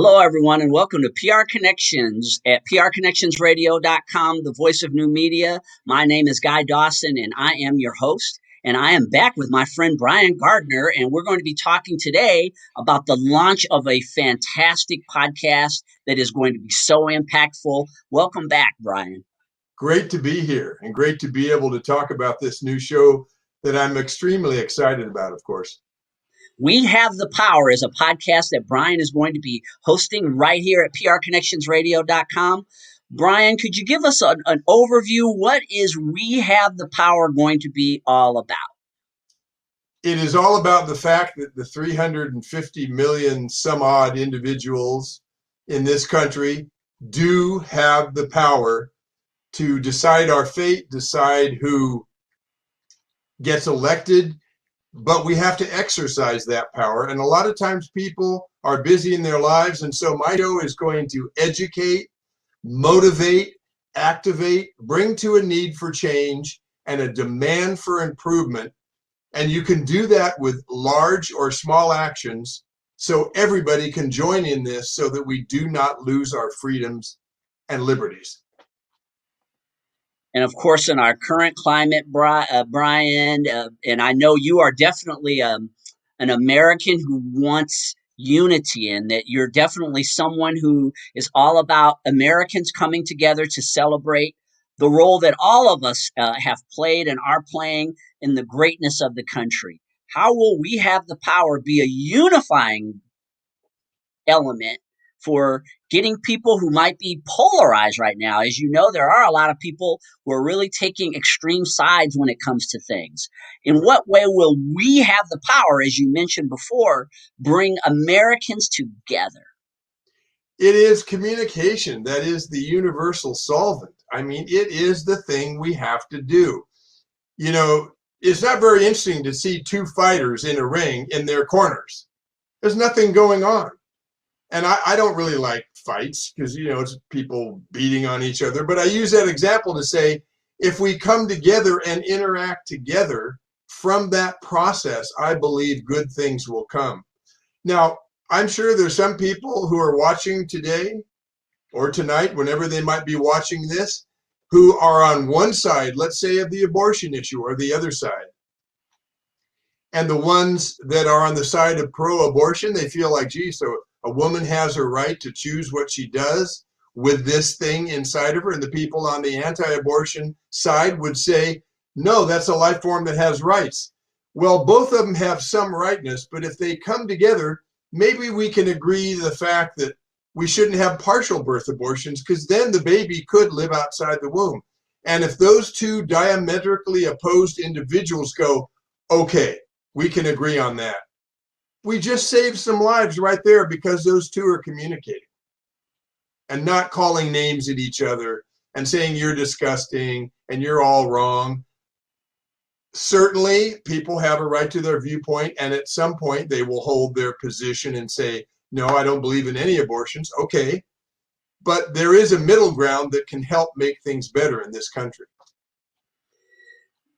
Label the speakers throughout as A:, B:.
A: Hello, everyone, and welcome to PR Connections at prconnectionsradio.com, the voice of new media. My name is Guy Dawson, and I am your host. And I am back with my friend Brian Gardner, and we're going to be talking today about the launch of a fantastic podcast that is going to be so impactful. Welcome back, Brian.
B: Great to be here and great to be able to talk about this new show that I'm extremely excited about, of course.
A: We Have the Power is a podcast that Brian is going to be hosting right here at prconnectionsradio.com. Brian, could you give us an overview? What is We Have the Power going to be all about?
B: It is all about the fact that the 350 million some odd individuals in this country do have the power to decide our fate, decide who gets elected, but we have to exercise that power. And a lot of times people are busy in their lives. And so my show is going to educate, motivate, activate, bring to a need for change and a demand for improvement. And you can do that with large or small actions so everybody can join in this so that we do not lose our freedoms and liberties.
A: And of course, in our current climate, Brian, and I know you are definitely an American who wants unity, and that you're definitely someone who is all about Americans coming together to celebrate the role that all of us have played and are playing in the greatness of the country. How will We Have the Power be a unifying element for getting people who might be polarized right now? As you know, there are a lot of people who are really taking extreme sides when it comes to things. In what way will We Have the Power, as you mentioned before, bring Americans together?
B: It is communication that is the universal solvent. I mean, it is the thing we have to do. You know, it's not very interesting to see two fighters in a ring in their corners. There's nothing going on. And I don't really like fights because, you know, it's people beating on each other. But I use that example to say, if we come together and interact together from that process, I believe good things will come. Now, I'm sure there's some people who are watching today or tonight, whenever they might be watching this, who are on one side, let's say, of the abortion issue or the other side. And the ones that are on the side of pro-abortion, they feel like, gee, so a woman has her right to choose what she does with this thing inside of her. And the people on the anti-abortion side would say, no, that's a life form that has rights. Well, both of them have some rightness, but if they come together, maybe we can agree the fact that we shouldn't have partial birth abortions because then the baby could live outside the womb. And if those two diametrically opposed individuals go, okay, we can agree on that, we just saved some lives right there because those two are communicating and not calling names at each other and saying you're disgusting and you're all wrong. Certainly, people have a right to their viewpoint, and at some point they will hold their position and say, no, I don't believe in any abortions. Okay, but there is a middle ground that can help make things better in this country.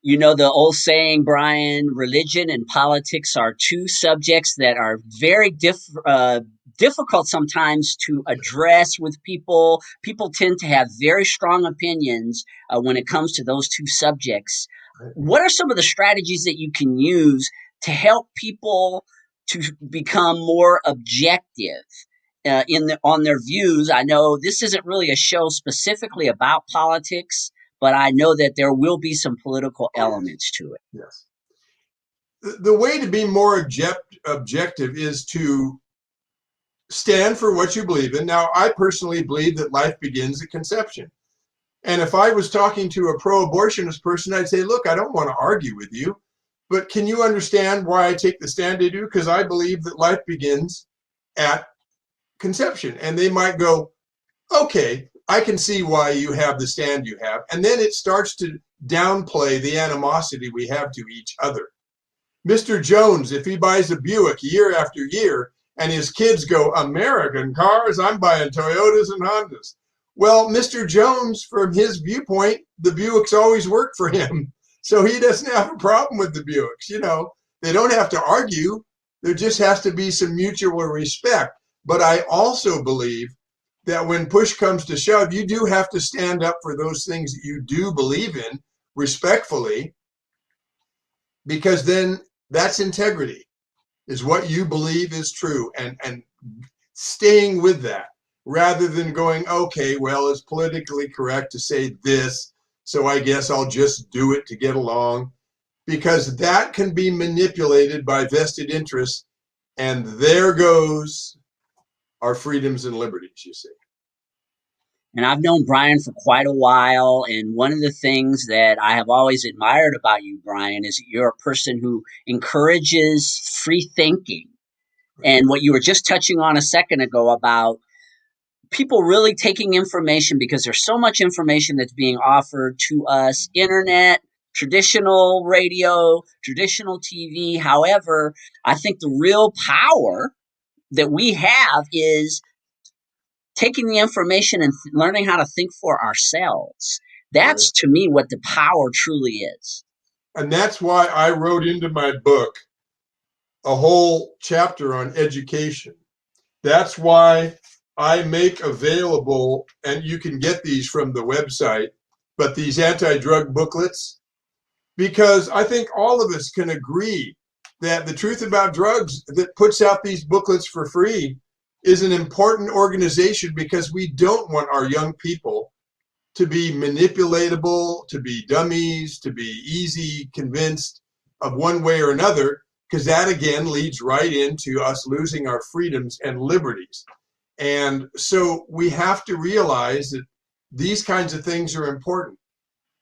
A: You know, the old saying, Brian, religion and politics are two subjects that are very difficult sometimes to address with people. People tend to have very strong opinions when it comes to those two subjects. What are some of the strategies that you can use to help people to become more objective on their views? I know this isn't really a show specifically about politics, but I know that there will be some political elements to it.
B: Yes. The way to be more objective is to stand for what you believe in. Now, I personally believe that life begins at conception. And if I was talking to a pro-abortionist person, I'd say, look, I don't want to argue with you, but can you understand why I take the stand I do? Because I believe that life begins at conception. And they might go, okay, I can see why you have the stand you have. And then it starts to downplay the animosity we have to each other. Mr. Jones, if he buys a Buick year after year and his kids go, American cars, I'm buying Toyotas and Hondas. Well, Mr. Jones, from his viewpoint, the Buicks always work for him. So he doesn't have a problem with the Buicks. You know, they don't have to argue. There just has to be some mutual respect. But I also believe that when push comes to shove, you do have to stand up for those things that you do believe in respectfully, because then that's integrity, is what you believe is true, and staying with that rather than going, okay, well, it's politically correct to say this, so I guess I'll just do it to get along, because that can be manipulated by vested interests, and there goes our freedoms and liberties, you see.
A: And I've known Brian for quite a while. And one of the things that I have always admired about you, Brian, is that you're a person who encourages free thinking. And what you were just touching on a second ago about people really taking information, because there's so much information that's being offered to us, internet, traditional radio, traditional TV. However, I think the real power that we have is taking the information and learning how to think for ourselves.
B: Right.
A: That's to me what the power truly is.
B: And that's why I wrote into my book a whole chapter on education. That's why I make available, and you can get these from the website, but these anti-drug booklets, because I think all of us can agree that the Truth About Drugs that puts out these booklets for free is an important organization, because we don't want our young people to be manipulatable, to be dummies, to be easy convinced of one way or another, because that again leads right into us losing our freedoms and liberties. And so we have to realize that these kinds of things are important.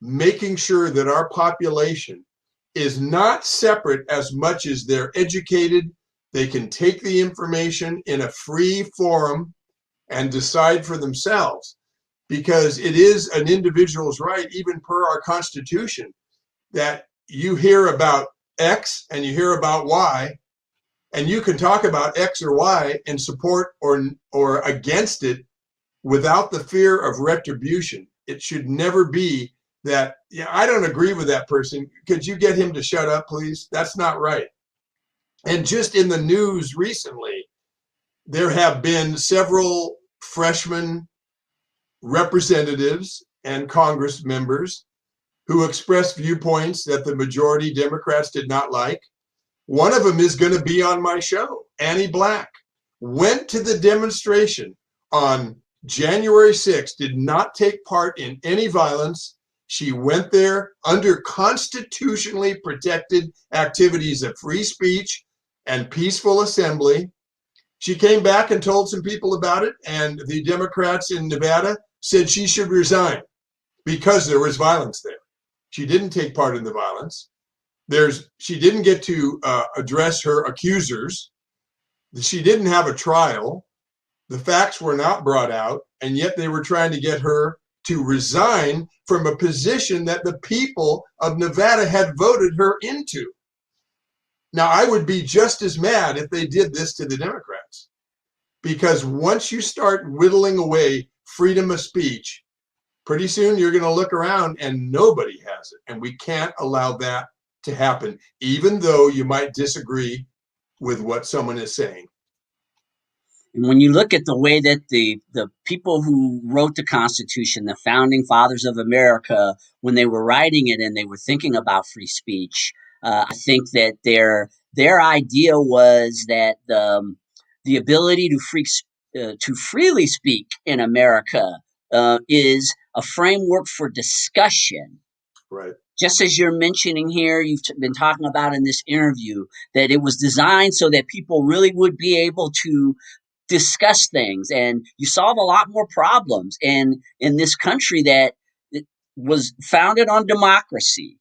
B: Making sure that our population is not separate as much as they're educated, they can take the information in a free forum and decide for themselves, because it is an individual's right, even per our Constitution, that you hear about X and you hear about Y, and you can talk about X or Y and support or against it without the fear of retribution. It should never be that, yeah, I don't agree with that person. Could you get him to shut up, please? That's not right. And just in the news recently, there have been several freshman representatives and Congress members who expressed viewpoints that the majority Democrats did not like. One of them is going to be on my show. Annie Black went to the demonstration on January 6th, did not take part in any violence. She went there under constitutionally protected activities of free speech and peaceful assembly. She came back and told some people about it, and the Democrats in Nevada said she should resign because there was violence there. She didn't take part in the violence. She didn't get to address her accusers. She didn't have a trial. The facts were not brought out, and yet they were trying to get her to resign from a position that the people of Nevada had voted her into. Now, I would be just as mad if they did this to the Democrats, because once you start whittling away freedom of speech, pretty soon you're going to look around and nobody has it. And we can't allow that to happen, even though you might disagree with what someone is saying.
A: And when you look at the way that the people who wrote the Constitution, the founding fathers of America, when they were writing it and they were thinking about free speech, I think that their idea was that the ability to freely speak in America is a framework for discussion.
B: Right.
A: Just as you're mentioning here, you've been talking about in this interview, that it was designed so that people really would be able to discuss things, and you solve a lot more problems in this country that was founded on democracy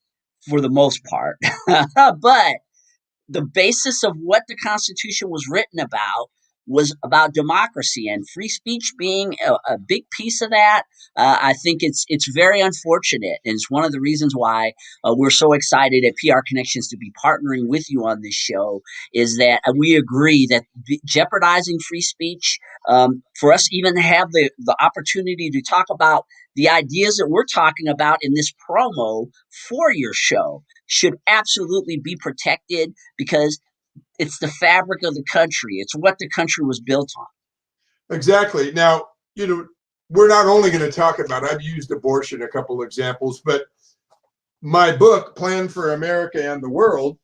A: for the most part. But the basis of what the Constitution was written about was about democracy, and free speech being a big piece of that. I think it's very unfortunate, and it's one of the reasons why we're so excited at PR Connections to be partnering with you on this show. Is that we agree that jeopardizing free speech, for us even to have the opportunity to talk about the ideas that we're talking about in this promo for your show, should absolutely be protected, because it's the fabric of the country. It's what the country was built on.
B: Exactly. Now, we're not only going to talk about, I've used abortion, a couple examples, but my book, Plan for America and the World,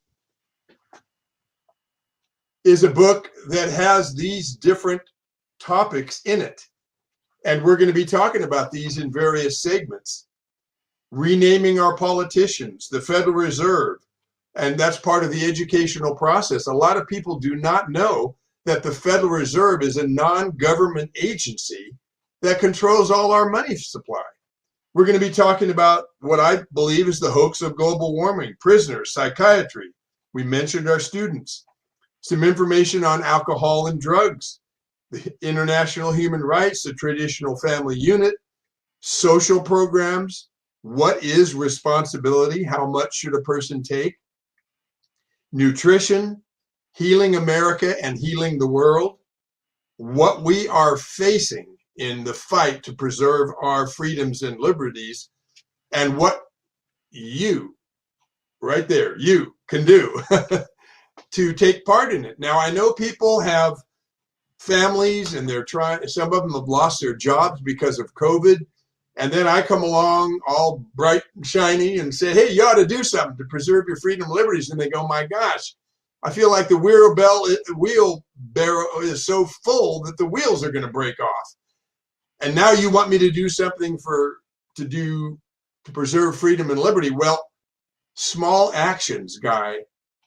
B: is a book that has these different topics in it. And we're going to be talking about these in various segments. Renaming our politicians, the Federal Reserve, and that's part of the educational process. A lot of people do not know that the Federal Reserve is a non-government agency that controls all our money supply. We're going to be talking about what I believe is the hoax of global warming, prisoners, psychiatry. We mentioned our students. Some information on alcohol and drugs, the international human rights, the traditional family unit, social programs, what is responsibility, how much should a person take, nutrition, healing America and healing the world, what we are facing in the fight to preserve our freedoms and liberties, and what you, right there, you can do to take part in it. Now, I know people have families and some of them have lost their jobs because of COVID. And then I come along all bright and shiny and say, hey, you ought to do something to preserve your freedom and liberties. And they go, my gosh, I feel like the wheelbarrow is so full that the wheels are going to break off. And now you want me to do something to preserve freedom and liberty. Well, small actions, Guy,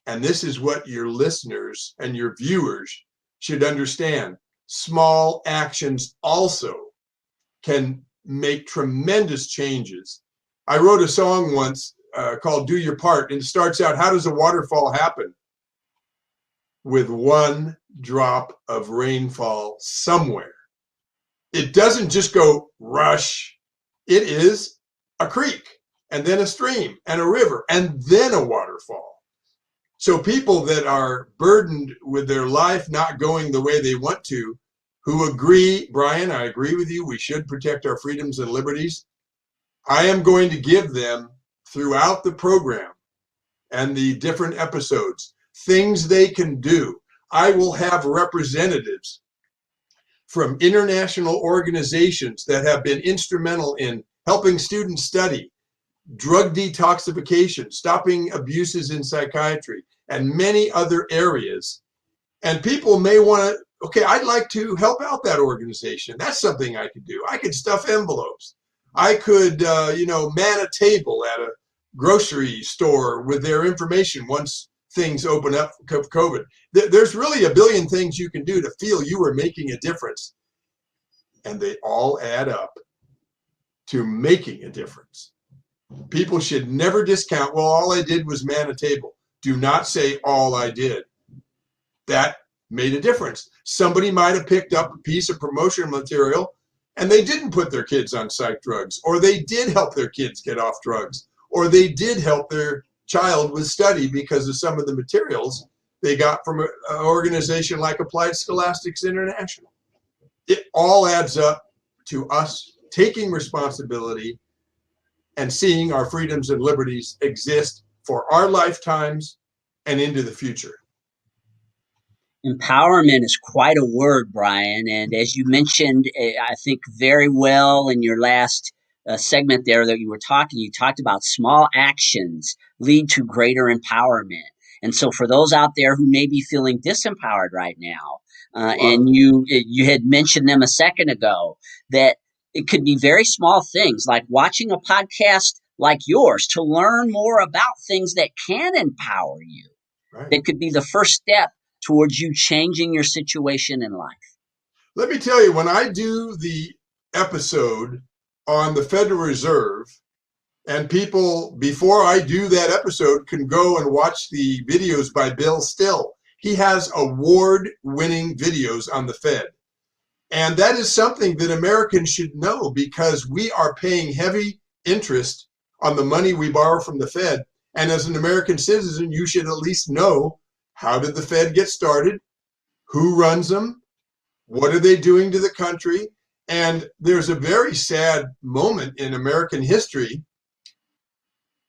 B: and this is what your listeners and your viewers should understand. Small actions also can make tremendous changes. I wrote a song once called Do Your Part, and it starts out, how does a waterfall happen? With one drop of rainfall somewhere. It doesn't just go rush. It is a creek, and then a stream, and a river, and then a waterfall. So people that are burdened with their life not going the way they want to, who agree, Brian, I agree with you, we should protect our freedoms and liberties. I am going to give them throughout the program and the different episodes things they can do. I will have representatives from international organizations that have been instrumental in helping students study, drug detoxification, stopping abuses in psychiatry, and many other areas. And people may want to, okay, I'd like to help out that organization. That's something I could do. I could stuff envelopes. I could, man a table at a grocery store with their information once things open up for COVID. There's really a billion things you can do to feel you are making a difference. And they all add up to making a difference. People should never discount, well, all I did was man a table. Do not say all I did. That made a difference. Somebody might have picked up a piece of promotional material and they didn't put their kids on psych drugs, or they did help their kids get off drugs, or they did help their child with study because of some of the materials they got from an organization like Applied Scholastics International. It all adds up to us taking responsibility and seeing our freedoms and liberties exist for our lifetimes and into the future.
A: Empowerment is quite a word, Brian. And as you mentioned, I think very well in your last segment there that you were talking, you talked about small actions lead to greater empowerment. And so for those out there who may be feeling disempowered right now, and you had mentioned them a second ago, that it could be very small things like watching a podcast like yours to learn more about things that can empower you.
B: Right.
A: That could be the first step towards you changing your situation in life.
B: Let me tell you, when I do the episode on the Federal Reserve, and people, before I do that episode, can go and watch the videos by Bill Still. He has award-winning videos on the Fed. And that is something that Americans should know, because we are paying heavy interest on the money we borrow from the Fed. And as an American citizen, you should at least know, how did the Fed get started? Who runs them? What are they doing to the country? And there's a very sad moment in American history.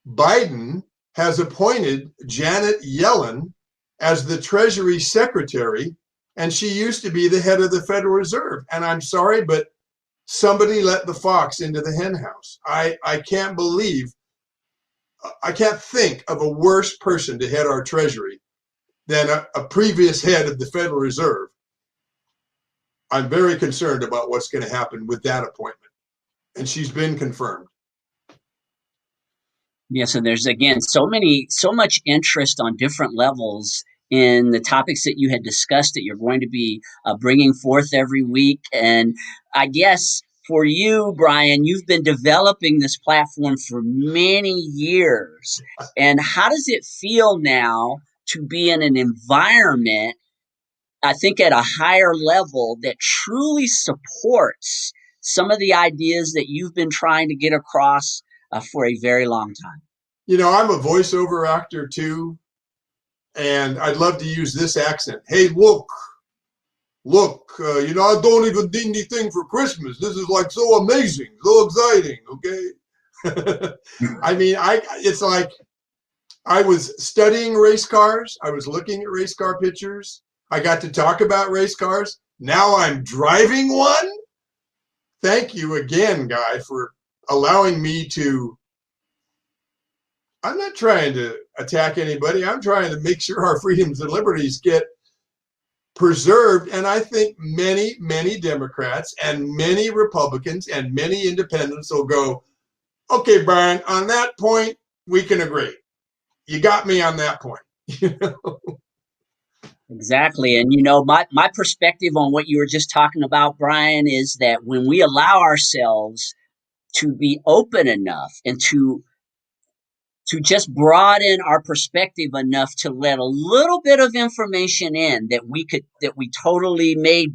B: Biden has appointed Janet Yellen as the Treasury Secretary, and she used to be the head of the Federal Reserve. And I'm sorry, but somebody let the fox into the hen house. I can't believe, I can't think of a worse person to head our Treasury than a previous head of the Federal Reserve. I'm very concerned about what's going to happen with that appointment. And she's been confirmed.
A: Yeah, so there's again so much interest on different levels in the topics that you had discussed that you're going to be bringing forth every week. And I guess for you, Brian, you've been developing this platform for many years. And how does it feel now to be in an environment, I think at a higher level, that truly supports some of the ideas that you've been trying to get across for a very long time?
B: You know, I'm a voiceover actor too, and I'd love to use this accent. Hey, look, you know, I don't even need anything for Christmas. This is like so amazing, so exciting, okay? I mean, it's like I was studying race cars. I was looking at race car pictures. I got to talk about race cars. Now I'm driving one. Thank you again, Guy, for allowing me to. I'm not trying to attack anybody. I'm trying to make sure our freedoms and liberties get preserved. And I think many, many Democrats and many Republicans and many independents will go, okay, Brian, on that point, we can agree. You got me on that point. You know?
A: Exactly. And my perspective on what you were just talking about, Brian, is that when we allow ourselves to be open enough and to just broaden our perspective enough to let a little bit of information in that we totally may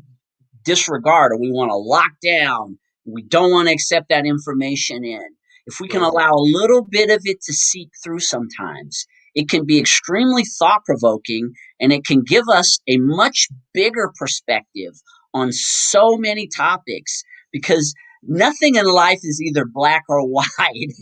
A: disregard or we want to lock down, we don't want to accept that information in. If we can
B: Right.
A: allow a little bit of it to seep through sometimes, it can be extremely thought provoking and it can give us a much bigger perspective on so many topics because nothing in life is either black or white,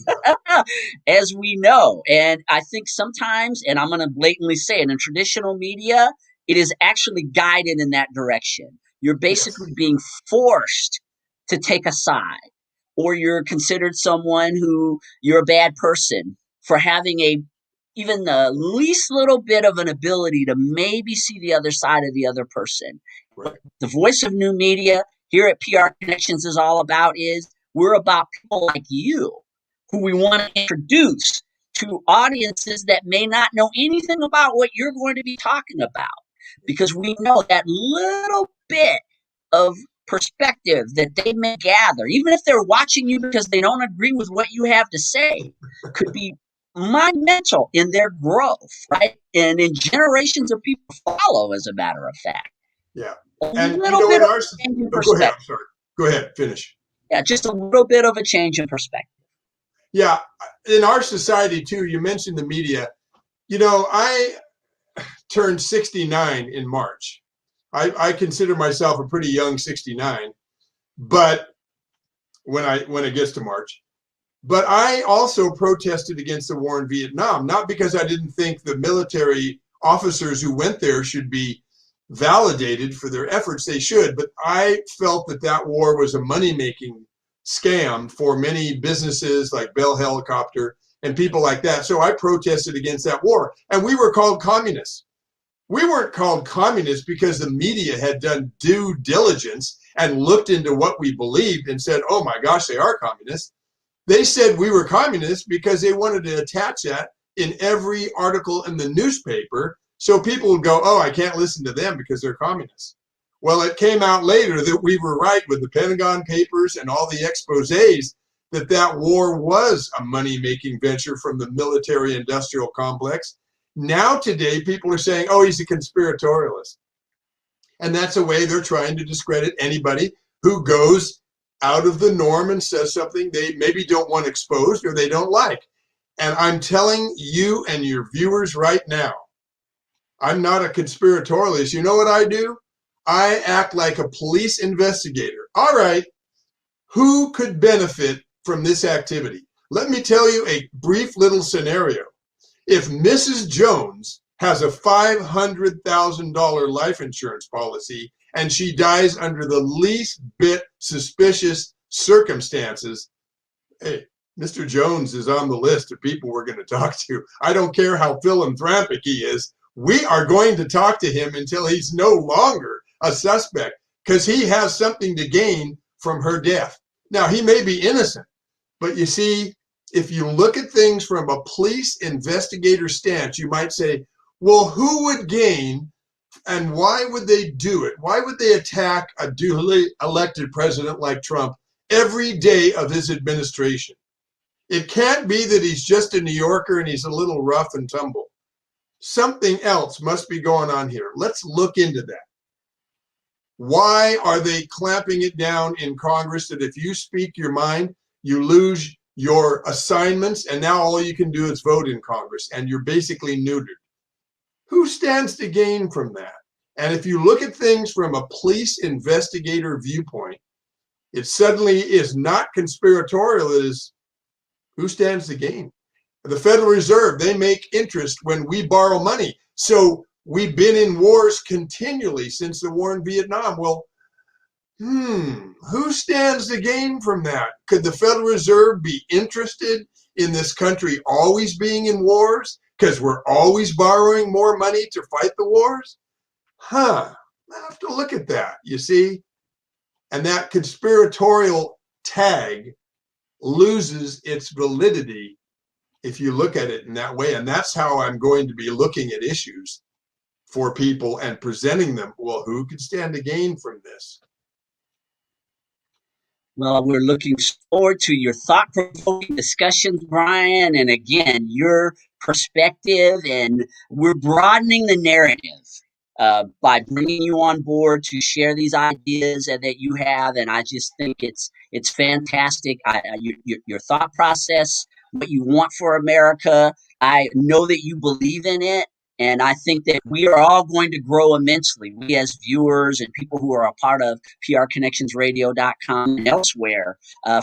A: as we know. And I think sometimes, and I'm going to blatantly say it, in traditional media, it is actually guided in that direction. You're
B: Yes.
A: basically being forced to take a side, or you're considered someone who you're a bad person for having even the least little bit of an ability to maybe see the other side of the other person.
B: Right.
A: The voice of new media here at PR Connections is all about is we're about people like you who we want to introduce to audiences that may not know anything about what you're going to be talking about because we know that little bit of perspective that they may gather, even if they're watching you because they don't agree with what you have to say, could be monumental in their growth, right? And in generations of people follow, as a matter of fact.
B: Yeah.
A: A
B: And you
A: little
B: know,
A: bit
B: in
A: of
B: our,
A: a change in
B: oh, go ahead.
A: perspective.
B: I'm sorry. Go ahead. Finish.
A: Yeah, just a little bit of a change in perspective.
B: Yeah. In our society too, you mentioned the media. You know, I turned 69 in March. I consider myself a pretty young 69, but when it gets to March. But I also protested against the war in Vietnam, not because I didn't think the military officers who went there should be validated for their efforts. They should, but I felt that that war was a money-making scam for many businesses like Bell Helicopter and people like that. So I protested against that war. And we were called communists. We weren't called communists because the media had done due diligence and looked into what we believed and said, oh my gosh, they are communists. They said we were communists because they wanted to attach that in every article in the newspaper so people would go, oh, I can't listen to them because they're communists. Well, it came out later that we were right with the Pentagon Papers and all the exposés that that war was a money-making venture from the military-industrial complex. Now today, people are saying, oh, he's a conspiratorialist. And that's a way they're trying to discredit anybody who goes out of the norm and says something they maybe don't want exposed or they don't like. And I'm telling you and your viewers right now, I'm not a conspiratorialist. You know what I do? I act like a police investigator. All right, who could benefit from this activity? Let me tell you a brief little scenario. If Mrs. Jones has a $500,000 life insurance policy, and she dies under the least bit suspicious circumstances, hey, Mr. Jones is on the list of people we're going to talk to. I don't care how philanthropic he is. We are going to talk to him until he's no longer a suspect because he has something to gain from her death. Now, he may be innocent, but you see, if you look at things from a police investigator stance, you might say, well, who would gain and why would they do it? Why would they attack a duly elected president like Trump every day of his administration? It can't be that he's just a New Yorker and he's a little rough and tumble. Something else must be going on here. Let's look into that. Why are they clamping it down in Congress that if you speak your mind, you lose your assignments and now all you can do is vote in Congress and you're basically neutered? Who stands to gain from that? And if you look at things from a police investigator viewpoint, it suddenly is not conspiratorial. It is who stands to gain? The Federal Reserve, they make interest when we borrow money. So we've been in wars continually since the war in Vietnam. Well, who stands to gain from that? Could the Federal Reserve be interested in this country always being in wars because we're always borrowing more money to fight the wars? I have to look at that, you see? And that conspiratorial tag loses its validity if you look at it in that way. And that's how I'm going to be looking at issues for people and presenting them. Well, who could stand to gain from this?
A: Well, we're looking forward to your thought-provoking discussions, Brian, and again, your perspective, and we're broadening the narrative by bringing you on board to share these ideas that you have, and I just think it's fantastic. Your thought process, what you want for America, I know that you believe in it, and I think that we are all going to grow immensely. We as viewers and people who are a part of prconnectionsradio.com and elsewhere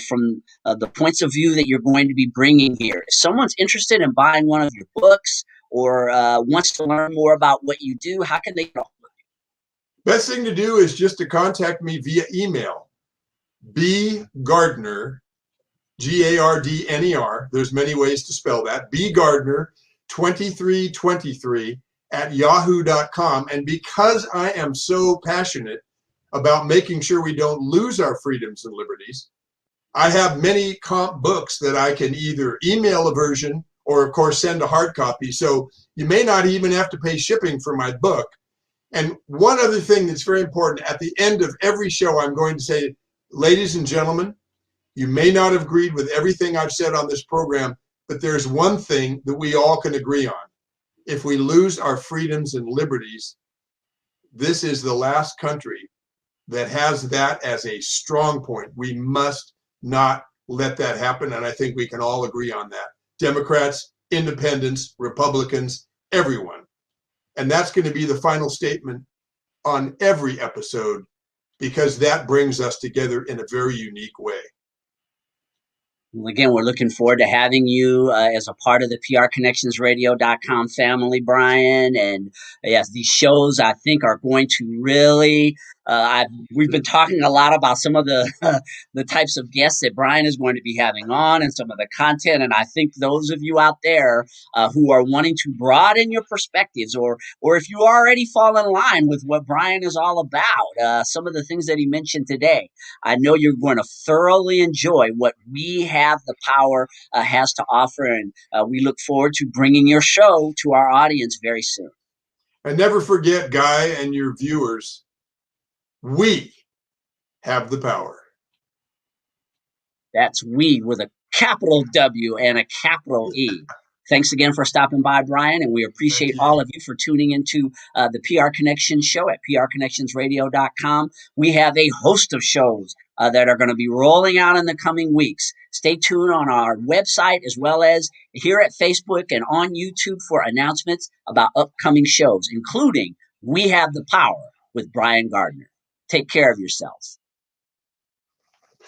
A: from the points of view that you're going to be bringing here. If someone's interested in buying one of your books or wants to learn more about what you do, how can they get a hold of you?
B: Best thing to do is just to contact me via email. Gardner, Gardner. There's many ways to spell that. Gardner 2323 at yahoo.com. And because I am so passionate about making sure we don't lose our freedoms and liberties, I have many comp books that I can either email a version or, of course, send a hard copy. So you may not even have to pay shipping for my book. And one other thing that's very important, at the end of every show, I'm going to say, ladies and gentlemen, you may not have agreed with everything I've said on this program, but there's one thing that we all can agree on. If we lose our freedoms and liberties, this is the last country that has that as a strong point. We must not let that happen, and I think we can all agree on that. Democrats, independents, Republicans, everyone. And that's going to be the final statement on every episode because that brings us together in a very unique way.
A: Well, again, we're looking forward to having you as a part of the prconnectionsradio.com family, Brian. And yes, these shows I think are going to really. We've been talking a lot about some of the the types of guests that Brian is going to be having on, and some of the content. And I think those of you out there who are wanting to broaden your perspectives, or if you already fall in line with what Brian is all about, some of the things that he mentioned today, I know you're going to thoroughly enjoy what we have the power has to offer, and we look forward to bringing your show to our audience very soon.
B: And never forget, Guy, and your viewers, we have the power.
A: That's we with a capital W and a capital E. Thanks again for stopping by, Brian, and we appreciate all of you for tuning into the PR Connection show at prconnectionsradio.com. We have a host of shows that are going to be rolling out in the coming weeks. Stay tuned on our website as well as here at Facebook and on YouTube for announcements about upcoming shows, including We Have the Power with Brian Gardner. Take care of yourselves.